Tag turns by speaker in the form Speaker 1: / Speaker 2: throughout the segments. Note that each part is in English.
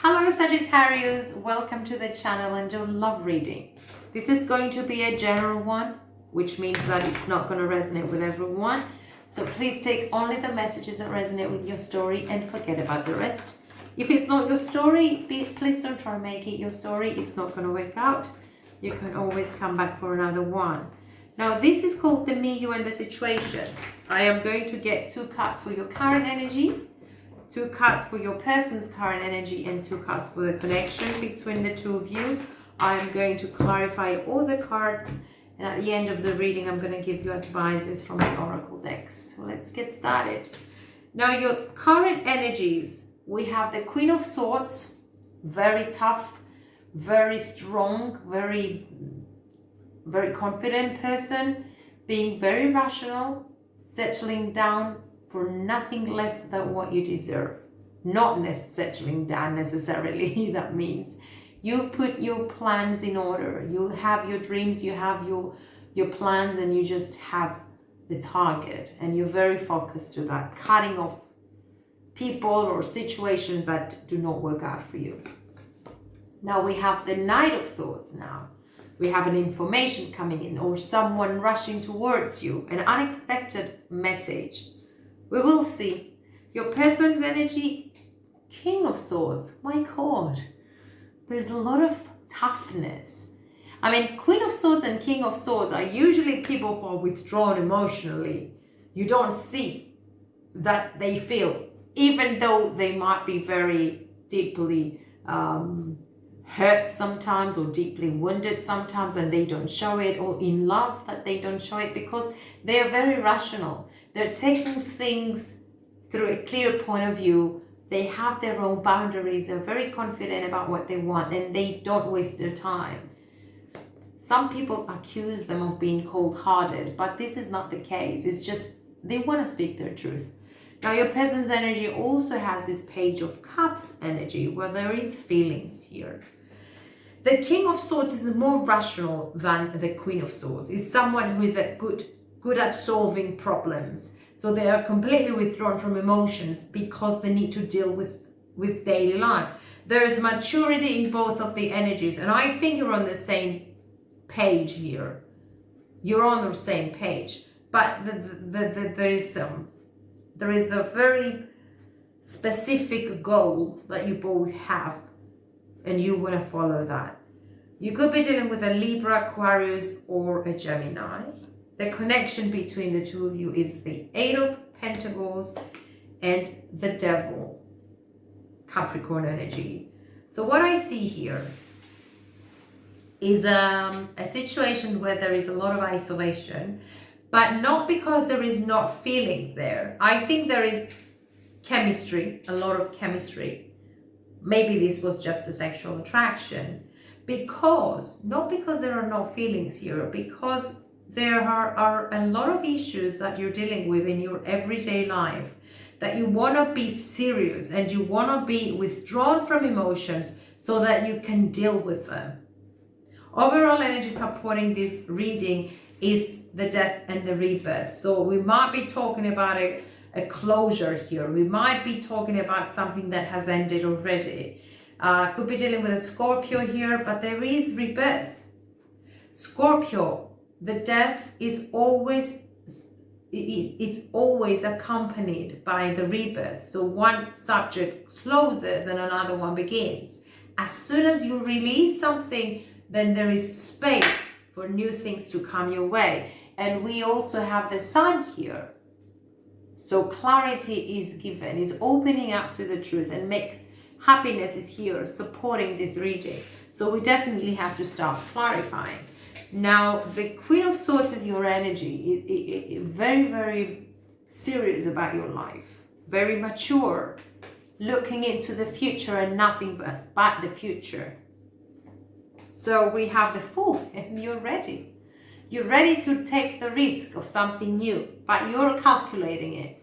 Speaker 1: Hello Sagittarius, welcome to the channel and your love reading. This is going to be a general one, which means that it's not going to resonate with everyone. So please take only the messages that resonate with your story and forget about the rest. If it's not your story, please don't try to make it your story. It's not going to work out. You can always come back for another one. Now this is called the me, you and the situation. I am going to get 2 cards for your current energy, 2 cards for your person's current energy, and 2 cards for the connection between the two of you. I'm going to clarify all the cards, and at the end of the reading I'm going to give you advices from the oracle decks. So let's get started. Now your current energies, we have the Queen of Swords, very tough, very strong, very confident person, being very rational, settling down for nothing less than what you deserve. Not settling down necessarily, that means you put your plans in order. You have your dreams, you have your plans, and you just have the target, and you're very focused to that, cutting off people or situations that do not work out for you. Now we have the Knight of Swords now. We have an information coming in or someone rushing towards you, an unexpected message. We will see. Your person's energy, King of Swords. My God, there's a lot of toughness. I mean, Queen of Swords and King of Swords are usually people who are withdrawn emotionally. You don't see that they feel, even though they might be very deeply hurt sometimes or deeply wounded sometimes, and they don't show it, or in love that they don't show it, because they are very rational. They're taking things through a clear point of view. They have their own boundaries. They're very confident about what they want, and they don't waste their time. Some people accuse them of being cold-hearted, but this is not the case. It's just they want to speak their truth. Now your person's energy also has this Page of Cups energy, where there is feelings here. The King of Swords is more rational than the Queen of Swords. Is someone who is good at solving problems. So they are completely withdrawn from emotions because they need to deal with daily lives. There is maturity in both of the energies, and I think you're on the same page here. You're on the same page, but there is a very specific goal that you both have, and you want to follow that. You could be dealing with a Libra, Aquarius, or a Gemini. The connection between the two of you is the 8 of Pentacles and the Devil, Capricorn energy. So what I see here is a situation where there is a lot of isolation, but not because there is not feelings there. I think there is chemistry, a lot of chemistry. Maybe this was just a sexual attraction, not because there are no feelings here, because there are a lot of issues that you're dealing with in your everyday life, that you want to be serious and you want to be withdrawn from emotions so that you can deal with them. Overall energy supporting this reading is the death and the rebirth. So we might be talking about a closure here. We might be talking about something that has ended already. Could be dealing with a Scorpio here, but there is rebirth. Scorpio, the death is always, it's always accompanied by the rebirth. So one subject closes and another one begins. As soon as you release something, then there is space for new things to come your way. And we also have the Sun here. So clarity is given, is opening up to the truth, and makes happiness is here supporting this reading. So we definitely have to start clarifying. Now the Queen of Swords is your energy, very, very serious about your life, very mature, looking into the future and nothing but the future. So we have the Fool, and you're ready. You're ready to take the risk of something new, but you're calculating it.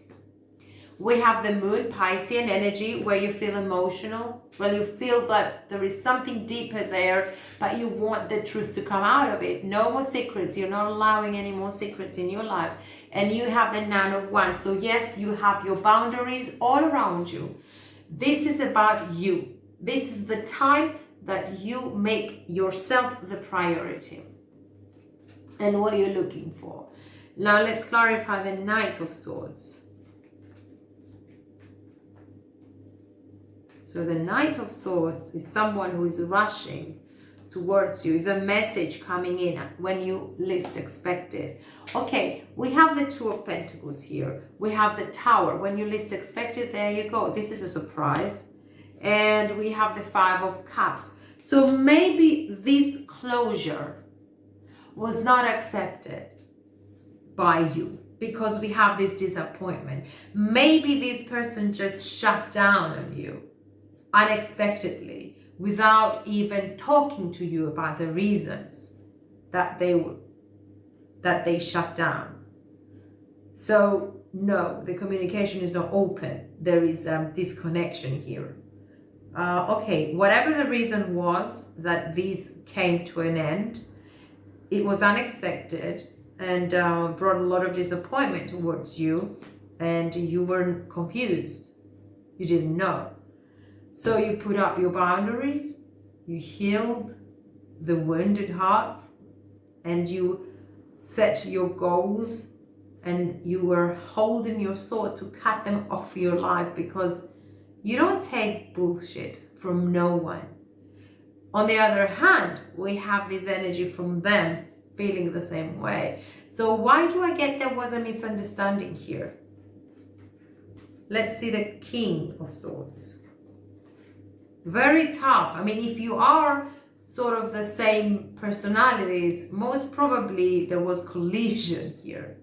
Speaker 1: We have the Moon, Piscean energy, where you feel emotional, where you feel that there is something deeper there, but you want the truth to come out of it. No more secrets. You're not allowing any more secrets in your life. And you have the Nine of Wands. So yes, you have your boundaries all around you. This is about you. This is the time that you make yourself the priority and what you're looking for. Now let's clarify the Knight of Swords. So the Knight of Swords is someone who is rushing towards you, is a message coming in when you least expect it. Okay, we have the Two of Pentacles here. We have the Tower. When you least expect it, there you go. This is a surprise. And we have the Five of Cups. So maybe this closure was not accepted by you because we have this disappointment. Maybe this person just shut down on you unexpectedly without even talking to you about the reasons that they shut down. So no, the communication is not open. There is disconnection here. Okay, whatever the reason was that this came to an end, it was unexpected and brought a lot of disappointment towards you, and you were confused. You didn't know. So you put up your boundaries, you healed the wounded heart, and you set your goals, and you were holding your sword to cut them off your life because you don't take bullshit from no one. On the other hand, we have this energy from them feeling the same way. So why do I get there was a misunderstanding here? Let's see the King of Swords. Very tough. I mean, if you are sort of the same personalities, most probably there was collision here.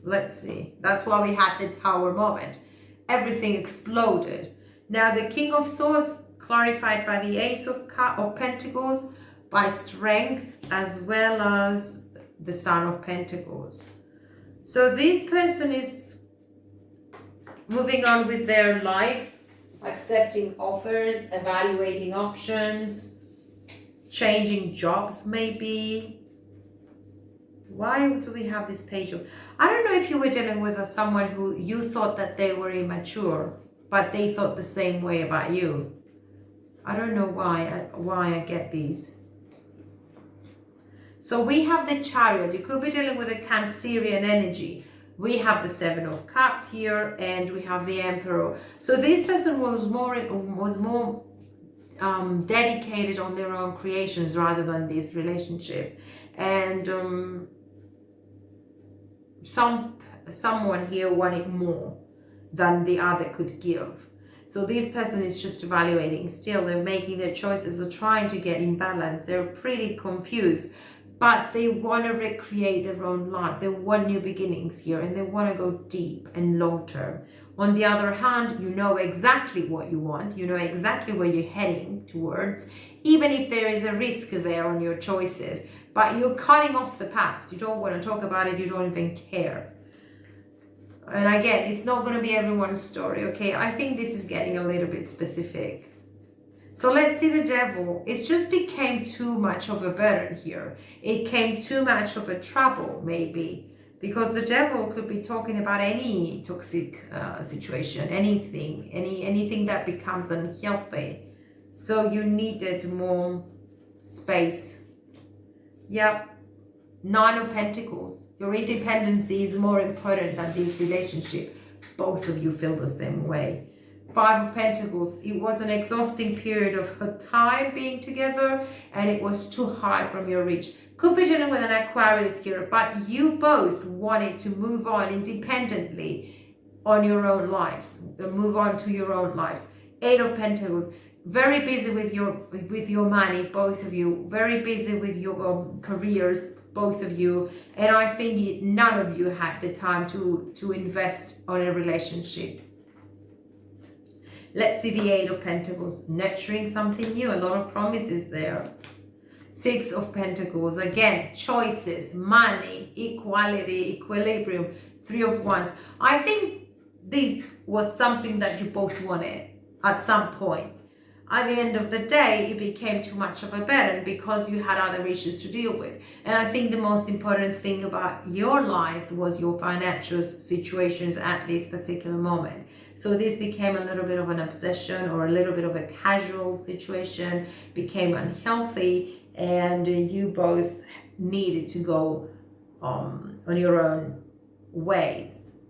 Speaker 1: Let's see. That's why we had the Tower moment. Everything exploded. Now the King of Swords clarified by the Ace of Pentacles, by strength, as well as the Son of Pentacles. So this person is moving on with their life, accepting offers, evaluating options, changing jobs maybe. Why do we have this page of... I don't know if you were dealing with someone who you thought that they were immature, but they thought the same way about you. I don't know why I get these. So we have the Chariot. You could be dealing with a Cancerian energy. We have the Seven of Cups here, and we have the Emperor. So this person was more dedicated on their own creations rather than this relationship. And someone here wanted more than the other could give. So this person is just evaluating still. They're making their choices. They're trying to get in balance. They're pretty confused. But they want to recreate their own life. They want new beginnings here, and they want to go deep and long term. On the other hand, you know exactly what you want. You know exactly where you're heading towards, even if there is a risk there on your choices. But you're cutting off the past. You don't want to talk about it. You don't even care. And again, it's not going to be everyone's story, okay? I think this is getting a little bit specific. So let's see the Devil. It just became too much of a burden here. It came too much of a trouble, maybe. Because the Devil could be talking about any toxic situation, anything that becomes unhealthy. So you needed more space. Yep. Nine of Pentacles. Your independency is more important than this relationship. Both of you feel the same way. Five of Pentacles. It was an exhausting period of time being together, and it was too high from your reach. Could be dealing with an Aquarius here, but you both wanted to move on independently on your own lives. Move on to your own lives. Eight of Pentacles. Very busy with your money, both of you. Very busy with your careers, both of you. And I think none of you had the time to invest on a relationship. Let's see the Eight of Pentacles. Nurturing something new. A lot of promises there. Six of Pentacles. Again, choices, money, equality, equilibrium. Three of Wands. I think this was something that you both wanted at some point. At the end of the day, it became too much of a burden because you had other issues to deal with. And I think the most important thing about your lives was your financial situations at this particular moment. So this became a little bit of an obsession or a little bit of a casual situation, became unhealthy, and you both needed to go on your own ways.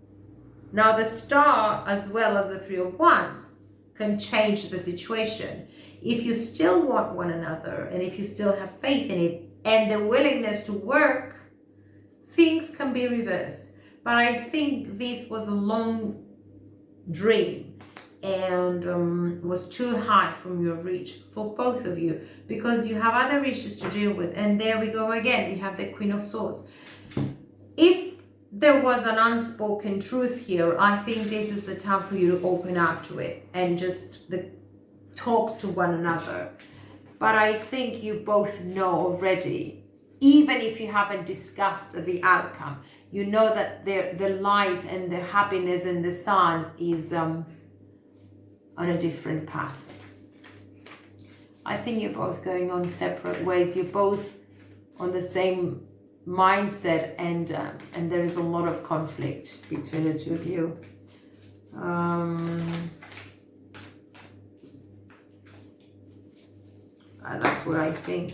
Speaker 1: Now the Star, as well as the Three of Wands, can change the situation. If you still want one another, and if you still have faith in it, and the willingness to work, things can be reversed. But I think this was a long dream and was too high from your reach for both of you, because you have other issues to deal with. And there we go again, we have the Queen of Swords. If there was an unspoken truth here, I think this is the time for you to open up to it and just talk to one another. But I think you both know already, even if you haven't discussed the outcome, you know that the light and the happiness and the sun is on a different path. I think you're both going on separate ways. You're both on the same mindset, and there is a lot of conflict between the two of you. That's what I think.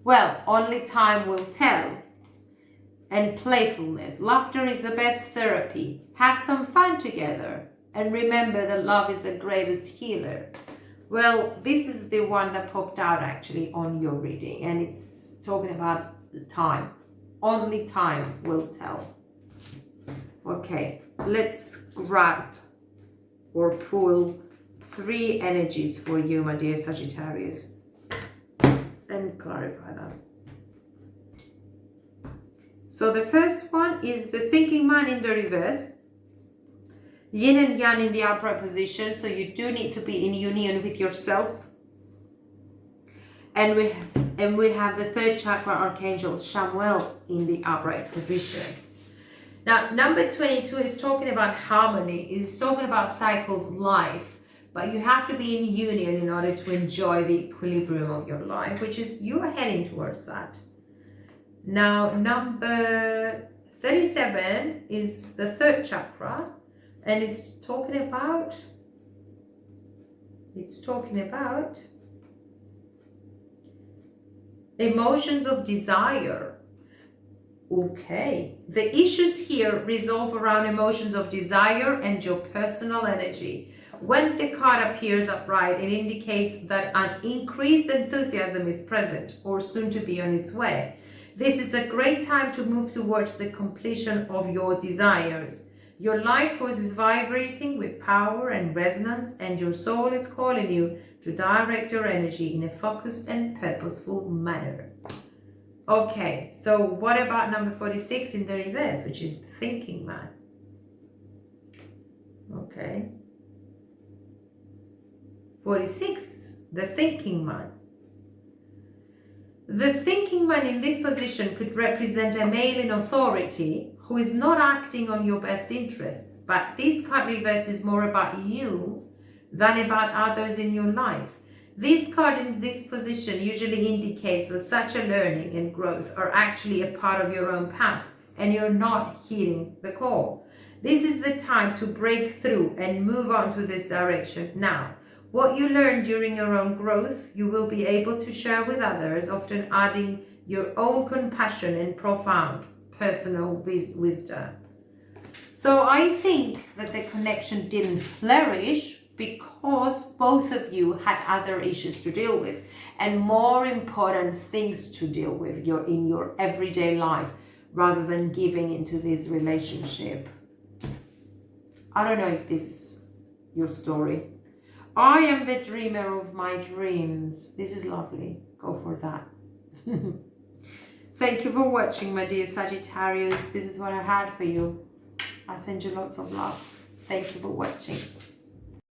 Speaker 1: Well, only time will tell. And playfulness. Laughter is the best therapy. Have some fun together. And remember that love is the greatest healer. Well, this is the one that popped out actually on your reading. And it's talking about time. Only time will tell. Okay, let's grab or pull 3 energies for you, my dear Sagittarius, and clarify that. So the first one is the thinking man in the reverse, yin and yang in the upright position. So you do need to be in union with yourself. And we have the 3rd chakra archangel Chamuel in the upright position. Now, number 22 is talking about harmony. It's talking about cycles, life. But you have to be in union in order to enjoy the equilibrium of your life, which is you are heading towards that. Now, number 37 is the 3rd chakra, and it's talking about emotions of desire. Okay, the issues here resolve around emotions of desire and your personal energy. When the card appears upright, it indicates that an increased enthusiasm is present or soon to be on its way. This is a great time to move towards the completion of your desires. Your life force is vibrating with power and resonance, and your soul is calling you to direct your energy in a focused and purposeful manner. Okay, so what about number 46 in the reverse, which is the thinking man? Okay. 46, the thinking man. The thinking man in this position could represent a male in authority who is not acting on your best interests, but this card reversed is more about you than about others in your life. This card in this position usually indicates that such a learning and growth are actually a part of your own path, and you're not heeding the call. This is the time to break through and move on to this direction now. What you learn during your own growth, you will be able to share with others, often adding your own compassion and profound personal wisdom. So I think that the connection didn't flourish because both of you had other issues to deal with and more important things to deal with in your everyday life rather than giving into this relationship. I don't know if this is your story. I am the dreamer of my dreams. This is lovely. Go for that. Thank you for watching, my dear Sagittarius. This is what I had for you. I send you lots of love. Thank you for watching.